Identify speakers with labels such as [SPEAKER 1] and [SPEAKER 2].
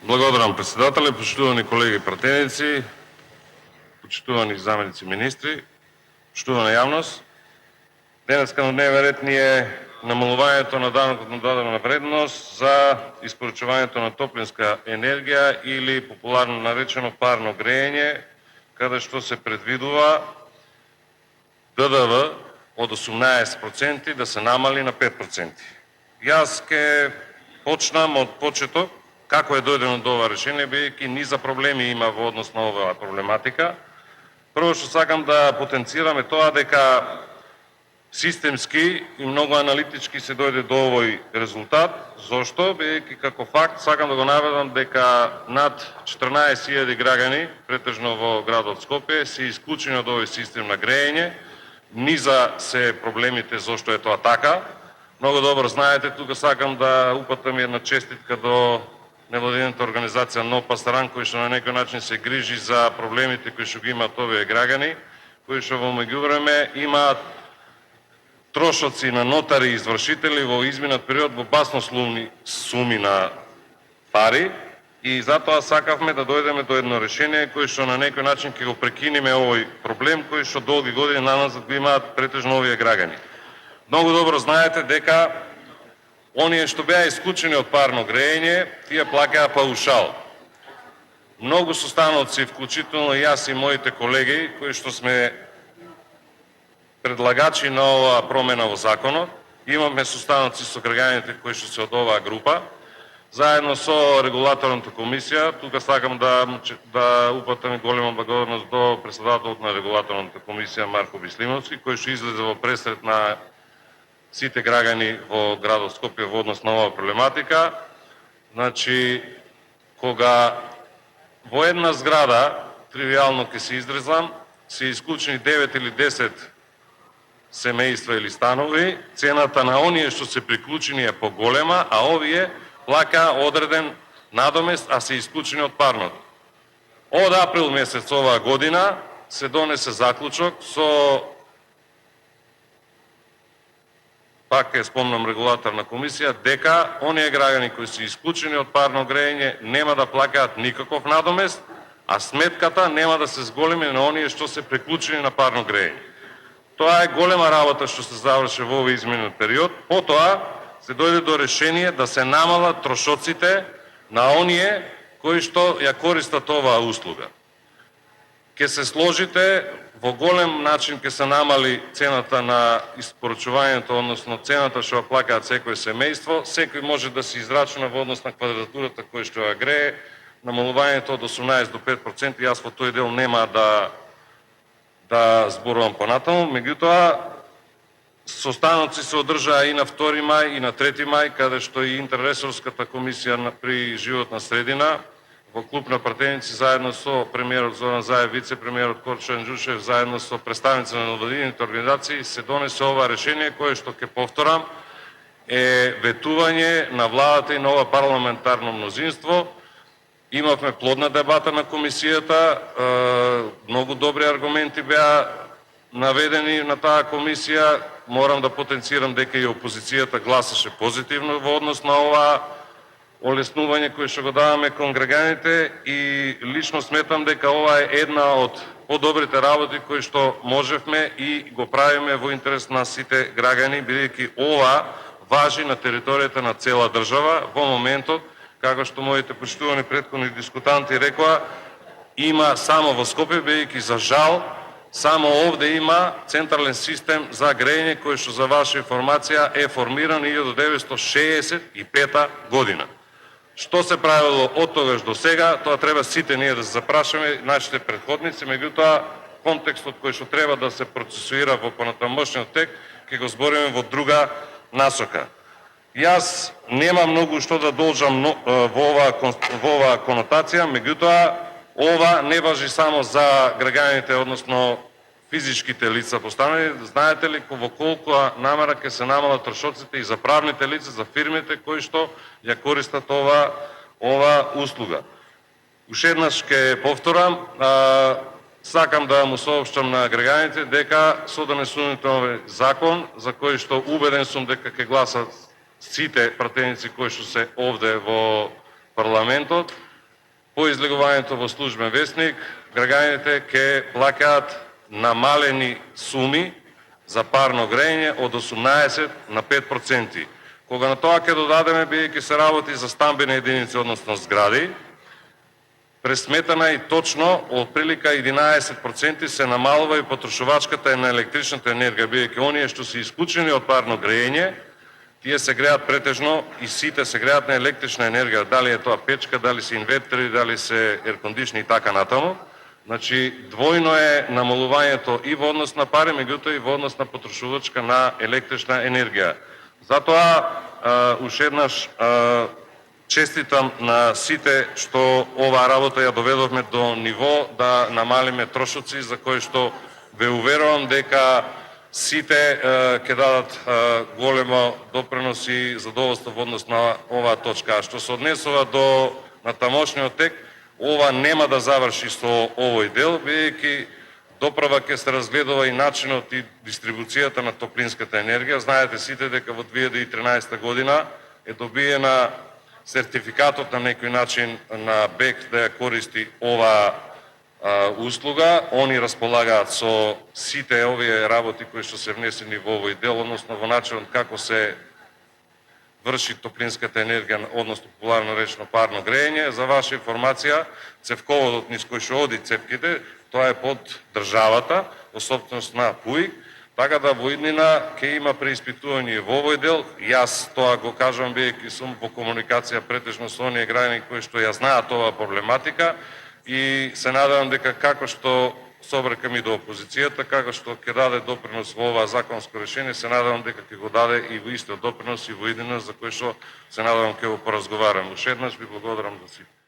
[SPEAKER 1] Благодарам, председателе, почитувани колеги пратеници, почитувани заменици министри, почитувана јавност. Денеска на дневен ред ни е намалувањето на данокот на додадена вредност за испоручувањето на топлинска енергија или популарно наречено парно грејење, каде што се предвидува ДДВ од 18% да се намали на 5%. Јас ќе почнам од почеток како е дојдено до ова решение, бидејќи низа проблеми има во однос на оваа проблематика. Прво што сакам да потенцираме тоа дека системски и многу аналитички се дојде до овој резултат. Зошто? Бидејќи како факт сакам да го наведам дека над 14.000 граѓани, претежно во градот Скопје, се исклучени од овој систем на грејење. Низа се проблемите зошто е тоа така. Многу добро знаете, тука сакам да упатам една честитка до невладината организација Нов Пасаран, кој што на некој начин се грижи за проблемите кои што ги имаат овие граѓани, кои што во меѓувреме имаат трошоци на нотари и извршители во изминат период во баснословни суми на пари, и затоа сакавме да дојдеме до едно решение кој што на некој начин ќе го прекинеме овој проблем кој што долги години наназад го имаат претежно овие граѓани. Многу добро знаете дека оние што беа исклучени од парно грејење, тие плаќаа паушал. Многу состаноци, вклучително и јас и моите колеги, кои што сме предлагачи на оваа промена во законот, имаме состаноци со граѓаните кои што се од оваа група, заедно со регулаторната комисија. Тука сакам да упатам голема благодарност до председателот на регулаторната комисија Марко Бислимовски, кој што излезе во пресрет на сите граѓани во градот Скопје во однос на оваа проблематика. Значи, кога во една зграда, тривијално ќе се изрезам, се исклучени 9 или 10 семејства или станови, цената на оние што се приклучени е поголема, а овие плаќа одреден надомест, а се исклучени од парното. Од април месец оваа година се донесе заклучок со, пак ќе спомнам, регулаторна комисија, дека оние граѓани кои се исклучени од парно грејење нема да плаќаат никаков надомест, а сметката нема да се зголеми на оние што се приклучени на парно грејење. Тоа е голема работа што се заврши во овој изминат период. Потоа се дојде до решение да се намалат трошоците на оние кои што ја користат оваа услуга. Ке се сложите, во голем начин ке се намали цената на испоручувањето, односно цената што ја плаќаат секој семејство. Секој може да се израчуна во однос на квадратурата која што ја грее. Намалувањето од 18 до 5%, јас во тој дел нема да зборувам понатаму. Меѓутоа, состаноци се одржаа и на 2 мај и на 3 мај, каде што и интерресорската комисија при животна средина во клуб на пратеници заедно со премиерот Зоран Заев, вице-премиерот Корчо Анџушев, заедно со представници на невладините организации се донесе ова решение кое што ќе повторам е ветување на владата и на ова парламентарно мнозинство. Имавме плодна дебата на комисијата, многу добри аргументи беа наведени на таа комисија. Морам да потенцирам дека и опозицијата гласаше позитивно во однос на ова олеснување кое што го даваме кон граѓаните, и лично сметам дека ова е една од подобрите работи кои што можевме и го правиме во интерес на сите граѓани, бидејќи ова важи на територијата на цела држава. Во моментот, како што моите почитувани претходни дискутанти рекоа, има само во Скопје, бидејќи за жал само овде има централен систем за грејење кој што, за ваша информација, е формиран 1965 година. Што се правило од тогаш до сега, тоа треба сите ние да се запрашаме, нашите претходници. Меѓутоа, контекстот кој што треба да се процесуира во понатамошниот тек, ќе го збориме во друга насока. Јас нема многу што да должам во оваа конотација, меѓутоа, ова не важи само за граѓаните, односно физичките лица постанали. Знаете ли во колку намера ќе се намалат трошоците и за правните лица, за фирмите кои што ја користат ова услуга? Уште еднаш ќе повторам, сакам да му соопштам на граѓаните дека со донесувањето на овој закон, за кој што убеден сум дека ќе гласат сите пратеници кои што се овде во парламентот, По излегувањето во службен вестник, граѓаните ќе плаќаат намалени суми за парно грејење од 18 на 5%. Кога на тоа ќе додадеме, бидејќи се работи за стамбени единици, односно згради, пресметана и точно, од прилика 11% се намалува и потрошувачката на електричната енергија, бидејќи оние што се исклучени од парно грејење, тие се греат претежно и сите се греат на електрична енергија, дали е тоа печка, дали се инвертери, дали се еркондишни и така натаму. Значи, двојно е намалувањето и во однос на пари, меѓутоа и во однос на потрошувачка на електрична енергија. Затоа, уште еднаш, честитам на сите што оваа работа ја доведовме до ниво да намалиме трошоци, за кои што ве уверувам дека сите ќе дадат големо допринос и задоволство во однос на оваа точка. А што се однесува до натамошниот тек, ова нема да заврши со овој дел, бидејќи доправа ќе се разгледува и начинот и дистрибуцијата на топлинската енергија. Знаете сите дека во 2013 година е добиена сертификатот на некој начин на БЕК да ја користи оваа услуга. Они располагаат со сите овие работи кои што се внесени во овој дел, односно во начинот како се врши топлинската енергија, односно популарно речено парно грејење. За ваша информација, цевководот низ кој што оди цевките, тоа е под државата, во собственост на ПУИК, така да во иднина ќе има преиспитување во овој дел. Јас тоа го кажувам бидејќи сум во комуникација претежно со оние граѓани кои што ја знаат оваа проблематика и се надевам дека како што се обрекам и до опозицијата, како што ќе даде допринос во ова законско решение, се надевам дека ќе го даде и во истиот допринос и во иднина, за кој што се надевам ќе го поразговарам. Уште еднаш ви благодарам за сите.